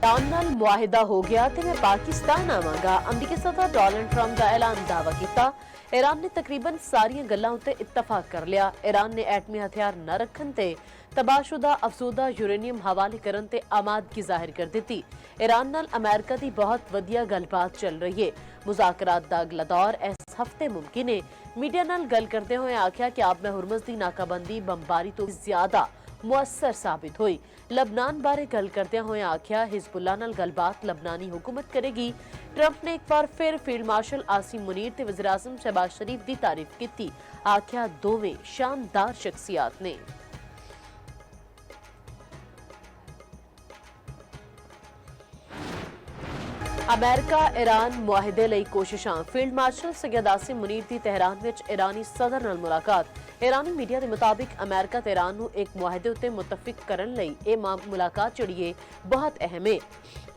Iran नाल मुआहिदा हो गया तो मैं पाकिस्तान आवांगा। अमरीकी सदर डोनाल्ड ट्रंप का ऐलान दावा किया। ईरान ने तकरीबन सारिया गल्लां उत्ते इत्तफाक कर लिया। ईरान ने एटमी हथियार न रखन ते तबाहशुदा अफसूदा यूरेनियम हवाले करन ते आमादगी जाहिर कर दी। ईरान नाल अमेरिका की बहुत वधिया गलबात चल रही है। मुज़ाकरात दा अगला दौर इस हफ्ते मुमकिन है। मीडिया नाल गल करते हुए आख्या कि आब में हुरमज की नाकाबंदी बमबारी तो ज्यादा मुअस्सर साबित हुई। लबनान बारे गल करते हुए आख्या हिजबुल्ला नाल गलबात लबनानी हुकूमत करेगी। ट्रंप ने एक बार फिर फील्ड मार्शल आसिम मुनीर ते वज़ीर आज़म शहबाज शरीफ की तारीफ की। आख्या दोवें शानदार शख्सियात ने। अमेरिका ईरान मुआहिदे लई कोशिशां। फील्ड मार्शल सैयद आसिम मुनीर की तेहरान विच ईरानी सदर नाल मुलाकात। ईरानी मीडिया के मुताबिक अमेरिका ते ईरान नूं एक मुआहिदे उत्ते मुतफिक करन लई इह मुलाकात जिहड़ी है बहुत अहम है।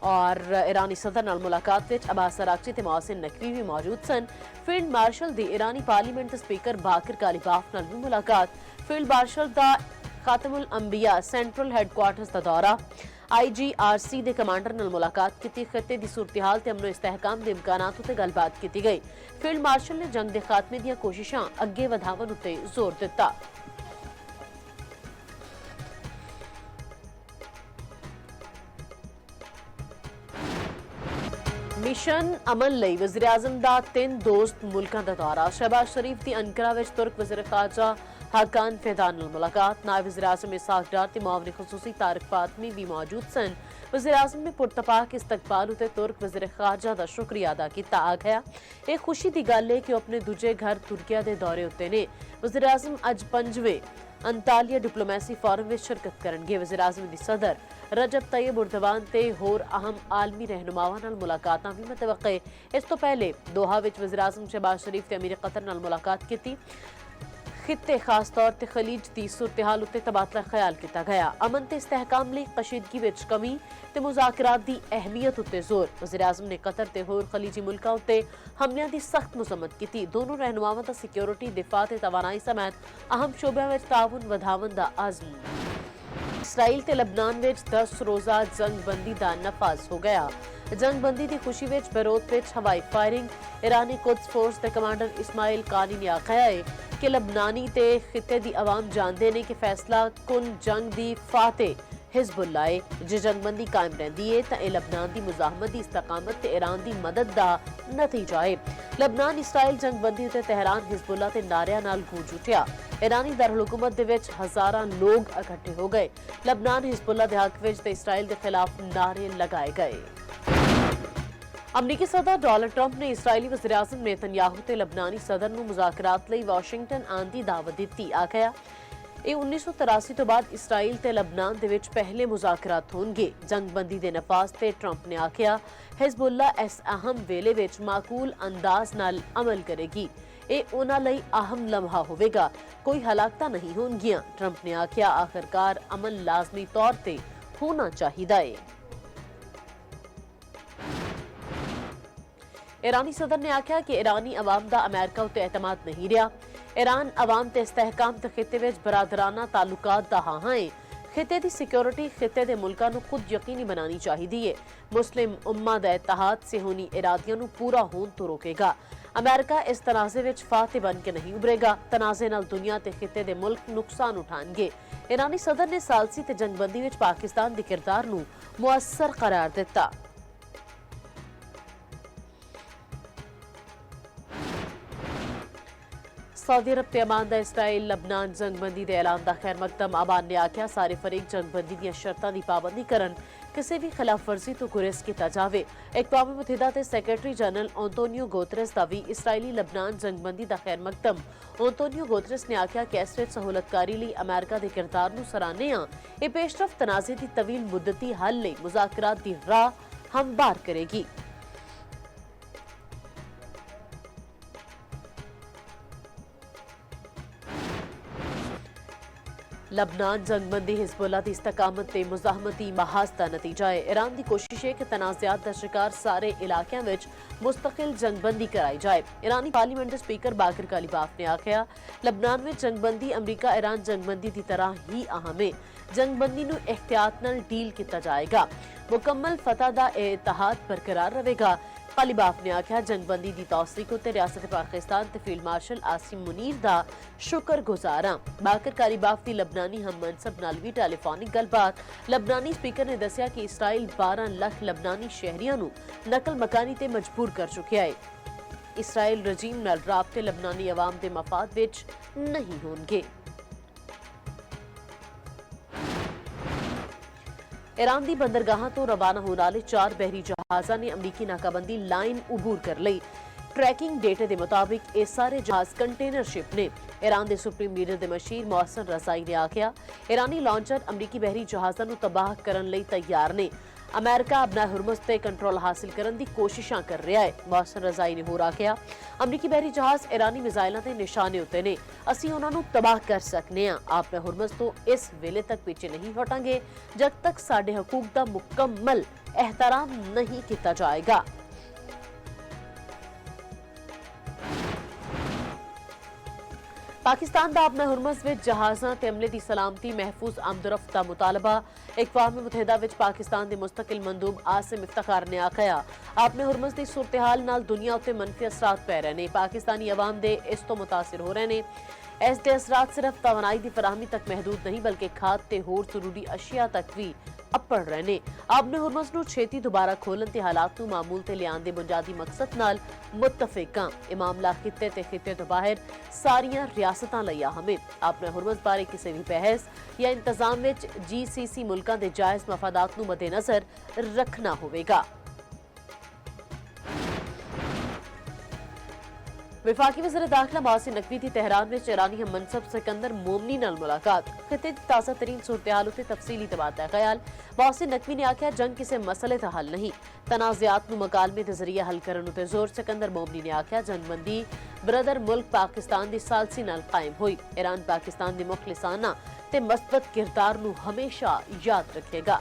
और ईरानी सदर नाल मुलाकात विच अब्बास अरागची ते मोहसिन नकवी भी मौजूद सन। फील्ड मार्शल दी ईरानी पार्लीमेंट दे स्पीकर बाकर कालिबाफ नाल भी मुलाकात। फील्ड मार्शल दा खातमुल अंबिया सेंट्रल हैडक्वार्टर्स का दौरा। IGRC के कमांडर नाल मुलाकात की। खिते की सूरत हाल ते अमनो इस्तेहकाम के इम्कानात उत्ते गलबात की गई। फील्ड मार्शल ने जंग के खात्मे दी कोशिशां अगे वधावन उत्ते जोर दिता। मिशन अमन लई वज़ीर आज़म दा 3 दोस्त मुल्कां दा दौरा। शहबाज शरीफ की अनकरा विच तुर्क वज़ीर खारजा हाकान फैदान नाल मुलाकात। नायब वज़ीर आज़म इसहाक डार ते मुआविन खसूसी तारिक फातमी भी मौजूद सन। वज़ीर आज़म ने पुरतपाक इस्तकबाल उत्ते तुर्क वज़ीर खारजा दा शुक्रिया अदा किया। आखिया एक खुशी की गल है कि अपने दूजे घर तुर्किया के दौरे उत्ते ने। वज़ीर आज़म अज 5वें अंतालिया डिप्लोमेसी फोरम में शिरकत करनगे। वज़ीर आज़म दी सदर रजब तैयब उर्दवान ते होर अहम आलमी रहनुमावां नाल मुलाकातां भी मुतवक्के। इस तो पहले दोहा विच वज़ीर आज़म शहबाज शरीफ ते अमीर कतर नाल मुलाकात की। खिते खास तौर ते खलीज की सूरत हाल उत्ते तबादला ख्याल किया गया। अमन ते इस्तेहकाम लई कशीदगी विच कमी ते मुज़ाकरात की अहमियत उत्ते जोर। वज़ीर आज़म ने कतर ते होर खलीजी मुल्कां उत्ते हमलियां की सख्त मजम्मत की। दोनों रहनुमावां दा सिक्योरिटी दिफा ते तवानाई समेत अहम शोबियां विच ताउन वधावन दा आज़म। इसराइल ते लबनान विच 10 रोज़ा जंगबंदी दा नफाज हो गया। जंगबंदी की खुशी विच बेरूत विच हवाई फायरिंग। ईरानी कुद्स फोर्स के कमांडर इस्माइल कानी ने आख्या है कि लबनानी ते खिते दी अवाम जानते ने कि फैसला कुन जंग दी फाते हिजबुल्ला है। जे जंगबंदी कायम रही है तो लबनान की मुजाहमत की इस्तकामत ते ईरान की मदद का नतीजा है। लबनान इसराइल जंगबंदी उत्ते तेहरान हिजबुल्ला ते नारियां नाल गूंज उठिया। ईरानी दारुल हुकूमत दे विच हज़ारां लोग इकट्ठे हो गए। लबनान हिजबुल्ला के हक विच ते इसराइल के खिलाफ नारे लगाए गए। अमरीकी सदर डोनाल्ड ट्रंप ने इसराइली वज़ीर आज़म नेतन्याहू ते लबनानी सदर नूं मुज़ाकरात लई वाशिंगटन आउण दी दावत दित्ती। आखिया ਇਹ 1983 ਤੋਂ ਬਾਅਦ इसराइल ਤੇ ਲਬਨਾਨ ਦੇ ਵਿੱਚ ਪਹਿਲੇ ਮੁਜ਼ਾਕਰਾਤ ਹੋਣਗੇ। ਜੰਗਬੰਦੀ ਦੇ ਨਫਾਜ਼ ਤੇ ਟਰੰਪ ਨੇ ਆਖਿਆ ਹਿਜ਼ਬੁੱਲਾ ਇਸ ਅਹਿਮ ਵੇਲੇ ਵਿੱਚ ਮਾਕੂਲ ਅੰਦਾਜ਼ ਨਾਲ ਅਮਲ ਕਰੇਗੀ। ਇਹ ਉਹਨਾਂ ਲਈ ਅਹਿਮ ਲਮਹਾ ਹੋਵੇਗਾ। ਕੋਈ ਹਲਾਕਤਾਂ ਨਹੀਂ ਹੋਣਗੀਆਂ। ਟਰੰਪ ਨੇ ਆਖਿਆ ਆਖਰਕਾਰ ਅਮਨ ਲਾਜ਼ਮੀ ਤੌਰ ਤੇ ਹੋਣਾ ਚਾਹੀਦਾ ਹੈ। ईरानी सदर ने आख्या कि ईरानी अवाम का अमेरिका उत्ते एतमाद नहीं रहा। ईरान अवाम ते इस्तेहकाम ते खिते विच बरादराना ताल्लुकात दा हाँ है। खिते की सिक्योरिटी खिते के मुल्कां नूं खुद यकीनी बनानी चाहिए है। मुस्लिम उम्मा दा इत्तेहाद सेहूनी इरादियां नूं पूरा होण तो रोकेगा। अमेरिका इस तनाज़े विच फाते बन के नहीं उभरेगा। तनाज़े नाल दुनिया ते खिते दे मुल्क नुकसान उठाणगे। ईरानी सदर ने सालसी ते जंगबंदी विच पाकिस्तान दे किरदार नूं मुअस्सर करार दिता। सऊदी अरब ते अमान दा इसराइल लबनान जंगबंदी दे ऐलान दा खैर मकदम। अमान ने आख्या सारे फरीक जंगबंदी दी शर्तां दी पाबंदी करन। किसी भी खिलाफ वर्जी तो गुरेज किया जावे। अक़वाम मुत्तहिदा के सैकटरी जनरल एंटोनियो गुतरेस का भी इसराइली लबनान जंगबंदी का खैर मकदम। एंटोनियो गुतरेस ने आख्या कि इस विच सहूलतकारी लई अमेरिका के किरदार नूं सराहने हां। यह पेशरफ तनाज़े की तवील मुद्दती हल लई मुज़ाकरात की राह हमवार करेगी। लबनान जंगबंदी हिजबुल्ला की इस्तकामत ते मुजाहमती महाज का नतीजा है। ईरान की कोशिश है कि तनाज़ात का शिकार सारे इलाकों में मुस्तकिल जंगबंदी कराई जाए। ईरानी पार्लीमेंट के स्पीकर बाकर कालिबाफ ने आख्या, लबनान में जंगबंदी अमरीका ईरान जंगबंदी की तरह ही अहम है। जंगबंदी नूं एहतियात नाल डील किया जाएगा। मुकम्मल फतह का इतिहाद बरकरार रहेगा। कालिबाफ ने आख्या, जंगबंदी की तौसीक उत्ते रियासत पाकिस्तान ते फील्ड मार्शल आसिम मुनीर का शुक्रगुजार हां। बाकर कालिबाफ की लबनानी हम मनसब नाल भी टेलीफोनिक गलबात। लबनानी स्पीकर ने दस्सिया कि इसराइल 12 लाख लबनानी शहरियां नूं नकल मकानी ते मजबूर कर चुकिया है। इसराइल रजीम नाल राबते लबनानी अवाम दे मफाद विच नहीं होणगे। ईरान की बंदरगाहों तो रवाना होने वाले 4 बहरी जहाज़ों ने अमरीकी नाकाबंदी लाइन उबूर कर ली। ट्रैकिंग डेटे के मुताबिक ये सारे जहाज कंटेनर शिप ने। ईरान के सुप्रीम लीडर के मशीर मोहसन रजाई ने आख्या, ईरानी लॉन्चर अमरीकी बहरी जहाज़ों को तबाह करने लई तैयार ने। अमेरिका अपना हुरमुज़ ते कंट्रोल हासिल करने की कोशिशां कर रहा है। मोहसन रजाई ने होर आख्या, अमरीकी बहरी जहाज ईरानी मिसाइलों के निशाने उत्ते ने। असीं उन्हां नूं तबाह कर सकने हां। अपने हुरमुज़ तो इस वेले तक पीछे नहीं हटांगे जब तक साडे हकूक का मुकम्मल एहतराम नहीं किया जाएगा। पाकिस्तान का अपना हुरमुज़ विच जहाज़ां ते अमले की सलामती महफूज आमदोरफ्त का मुतालबा। अक़वाम मुत्तहिदा विच पाकिस्तान के मुस्तकिल मंदूब आसिम इफ्तिखार ने आख्या, अपने हुरमुज़ की सूरत हाल नाल दुनिया उत्ते मनफी असरात पै रहे ने। पाकिस्तानी अवाम दे इस तो मुतासिर हो रहे ने। इस दे असरात सिर्फ तवानाई की फराहमी तक महदूद नहीं बल्कि खाद ते होर जरूरी अशिया तक भी अपड़ रहे ने। अपने हुरमुज़ नूं छेती दोबारा खोलन ते हालात नूं मामूल ते लियान दे बुनियादी मकसद नाल मुत्तफिक हां। ये मामला खित्ते ते खित्ते तो बाहर सारियां रियासतां लई अहम है। अपने हुरमुज़ बारे किसी भी बहस या इंतजाम विच GCC मुल्कां दे जायज़ मफादात नूं मद्देनज़र रखना होवेगा। विफाकी वज़ीर दाखिला मोहसिन नकवी की तेहरान में ईरानी हम मनसब सिकंदर मोमनी नाल मुलाकात। खिते की ताज़ा तरीन सूरत हाल उत्ते तफसीली तबादला ख्याल। मोहसिन नकवी ने आख्या, जंग किसी मसले का हल नहीं, तनाज़ात नूं मकालमे के जरिए हल करने उत्ते जोर। सिकंदर मोमनी ने आख्या, जंगबंदी ब्रदर मुल्क पाकिस्तान की सालसी नाल कायम हुई। ईरान पाकिस्तान की मुखलिसाना ते मस्बत किरदार नूं हमेशा याद रखेगा।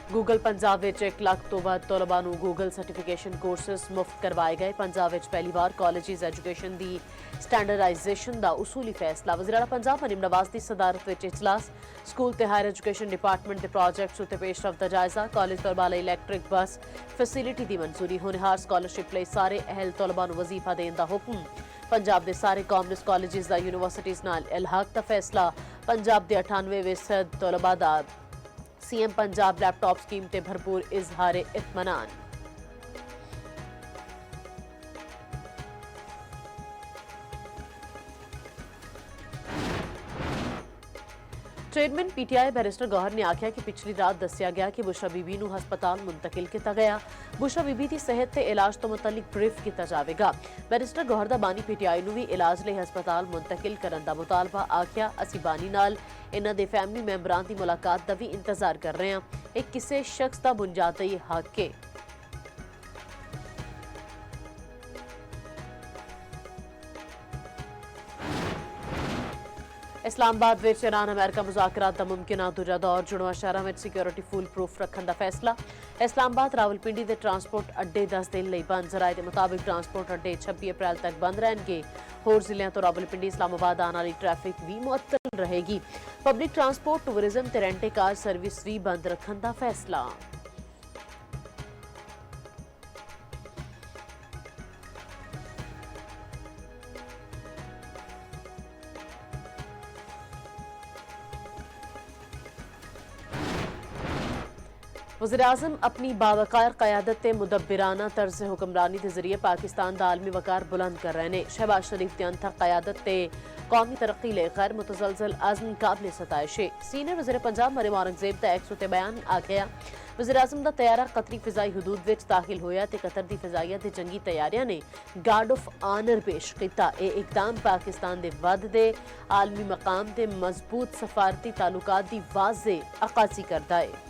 गूगल पंजाब विच 1 लाख तो वध तलबा नूं गूगल सर्टिफिकेशन कोर्सेस मुफ्त करवाए गए। पंजाब विच पहली बार कॉलेजेस एजुकेशन दी स्टैंडर्डाइजेशन दा उसूली फैसला। वज़ीर आला पंजाब मरीम नवाज दी सदारत विच इजलास। स्कूल ते हायर एजुकेशन डिपार्टमेंट दे प्रोजेक्ट्स उत्ते पेशरफ्त दा जायजा। कॉलेज तलबा लई इलैक्ट्रिक बस फैसिलिटी दी मंजूरी। होनहार स्कॉलरशिप लई सारे अहल तलबा नूं वजीफा देण दा हुक्म। पंजाब दे सारे कॉमर्स कॉलेजेस दा यूनिवर्सिटीज़ नाल इल्हाक दा फैसला। पंजाब दे 98% तलबा दा CM पंजाब लैपटॉप स्कीम ते भरपूर इजहार इत्मीनान। चेयरमैन PTI बैरिस्टर गौहर ने आख्या कि पिछली रात दस्सिया गया कि बुशरा बीबी नूं हस्पताल मुंतकिल किया गया। बुशरा बीबी की सेहत ते इलाज तो मुतलिक ब्रीफ किया जाएगा। बैरिस्टर गौहर दा बानी PTI नूं भी इलाज लई हस्पताल मुंतकिल करने का मुतालबा। आख्या, असी बानी नाल इन्हां दे फैमिली मैंबरां की मुलाकात का भी इंतजार कर रहे हैं। एक किसी शख्स का बुनियादी हक है। इस्लामाबाद विच ईरान अमेरिका मुज़ाकरात का मुमकिन दूजा दौर। जुड़वा शहरों में सिक्योरिटी फुल प्रूफ रखने का फैसला। इस्लामाबाद रावलपिंडी के ट्रांसपोर्ट अड्डे 10 दिन लई बंद। जराए के मुताबिक ट्रांसपोर्ट अड्डे 26 अप्रैल तक बंद रहेंगे। होर जिलों तो रावलपिंडी इस्लामाबाद आने वाली ट्रैफिक भी मुअत्तल रहेगी। पब्लिक ट्रांसपोर्ट टूरिज्म ते रेंटे कार सर्विस भी बंद रखने का फैसला। वज़ीर-ए-आज़म अपनी बावकार क़यादत ते मुदब्बिराना तर्ज़ हुक्मरानी के जरिए पाकिस्तान का आलमी वकार बुलंद कर रहे हैं। शहबाज शरीफ की अनथक क़यादत ते कौमी तरक्की ले गैर मुतसलसल अज़्म काबिल सताइश है। सीनियर वज़ीर पंजाब मरियम औरंगज़ेब का एक्स उत्ते बयान आख्या, वज़ीर-ए-आज़म का तैयारा कतरी फिजाई हदूद विच दाखिल होया ते कतर दी फिजाइया ते जंगी तैयारियां ने गार्ड ऑफ ऑनर पेश किया। यह इकदाम पाकिस्तान के वधदे आलमी मकाम ते मजबूत सफारती ताल्लुकात की वाज़ेह अक्कासी करता है।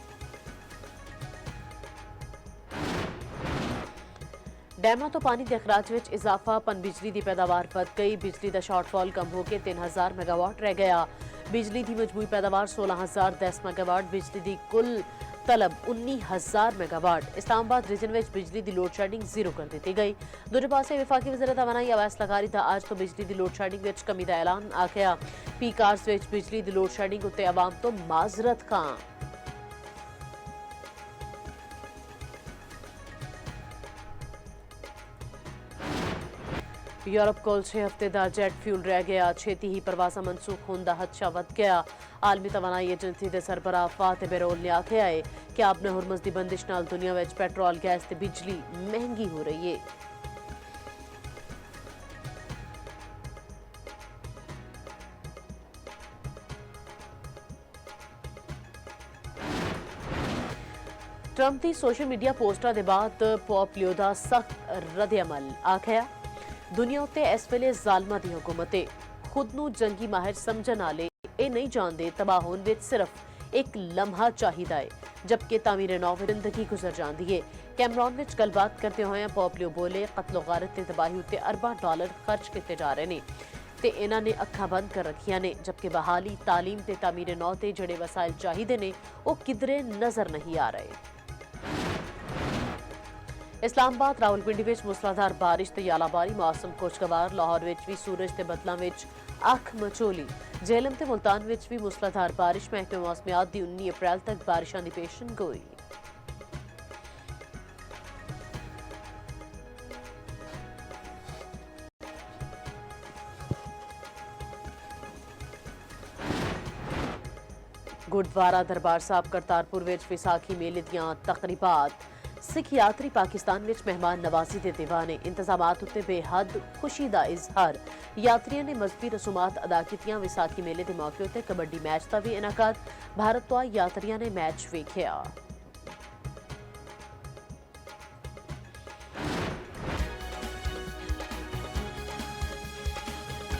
ਡੈਮਾਂ ਤੋਂ ਪਾਣੀ ਦੇ ਅਖਰਾਜ ਵਿੱਚ ਇਜ਼ਾਫਾ, ਪਨਬਿਜਲੀ ਦੀ ਪੈਦਾਵਾਰ ਵਧ ਗਈ। ਬਿਜਲੀ ਦਾ ਸ਼ਾਰਟਫਾਲ ਕਮ ਹੋ ਕੇ 3000 ਮੈਗਾਵਾਟ ਰਹਿ ਗਿਆ। ਬਿਜਲੀ ਦੀ ਮਜਮੂਈ ਪੈਦਾਵਾਰ 16010 ਮੈਗਾਵਾਟ। ਬਿਜਲੀ ਦੀ ਕੁੱਲ ਤਲਬ 19000 ਮੈਗਾਵਾਟ। ਇਸਲਾਮਾਬਾਦ ਰੀਜਨ ਵਿੱਚ ਬਿਜਲੀ ਦੀ ਲੋਡ ਸ਼ੈਡਿੰਗ ਜ਼ੀਰੋ ਕਰ ਦਿੱਤੀ ਗਈ। ਦੂਜੇ ਪਾਸੇ ਵਿਫਾਕੀ ਵਜ਼ੀਰ ਤਵਾਨਾਈ ਅਵੈਸ ਲਗਾਰੀ ਦਾ ਅੱਜ ਤੋਂ ਬਿਜਲੀ ਦੀ ਲੋਡ ਸ਼ੈਡਿੰਗ ਵਿੱਚ ਕਮੀ ਦਾ ਐਲਾਨ ਆਖਿਆ। ਪੀਕ ਆਵਰਸ ਵਿੱਚ ਬਿਜਲੀ ਦੀ ਲੋਡ ਸ਼ੈਡਿੰਗ ਉੱਤੇ ਆਵਾਮ ਤੋਂ ਮਾਜ਼ਰਤ ਖਾਂ। यूरोप को 6 हफ्ते का जैट फ्यूल रह गया। छेती ही परवासा मनसूख होने का खदशा वध गया। आलमी तवानाई एजेंसी के सरबराह फातिह बेरोल ने आख्या है कि आपने हुरमज की बंदिश नाल दुनिया में पेट्रोल, गैस ते बिजली महंगी हो रही है। ट्रंप की सोशल मीडिया पोस्टां के बाद पॉप लियो दा सख्त रद्द-ए-अमल। आख्या दुनिया उत्ते इस वेले ਜ਼ਾਲਮਾਂ ਦੀ हुकूमत है। खुद ਨੂੰ जंगी माहिर समझण वाले ये नहीं जानते तबाह होने विच सिर्फ एक लम्हा चाहिदा है, जबकि तामीर नौ जिंदगी गुजर जाती है। कैमरॉन विच गलबात करते हुए पॉप लियो बोले, कत्लो गारत ते तबाही उत्ते अरबां डॉलर खर्च किए जा रहे हैं ते इन्हां ने अखां बंद कर रखियां ने, जबकि बहाली, तालीम ते तामीर नौ ते जिहड़े वसाइल चाहिदे ने वो किधरे नजर नहीं आ रहे। इस्लामाबाद, रावलपिंडी में मूसलाधार बारिश ते यालाबारी, मौसम खुशगवार। लाहौर में भी सूरज के बदलों में अख मचोली। झेलम ते मुल्तान में भी मूसलाधार बारिश। महकमे मौसमियात की 19 अप्रैल तक बारिशों की पेशन गोई। गुरुद्वारा दरबार साहब करतारपुर में विसाखी मेले दियां तकरीबात। सिख यात्री पाकिस्तान में मेहमान नवाजी के दीवाने। इंतजामात उत्ते बेहद खुशी का इजहार। यात्रियों ने मजहबी रसूमात अदा कीतियां। विसाखी मेले के मौके उत्ते कबड्डी मैच का भी इनाकाद। भारत तो यात्रियों ने मैच वेखिया।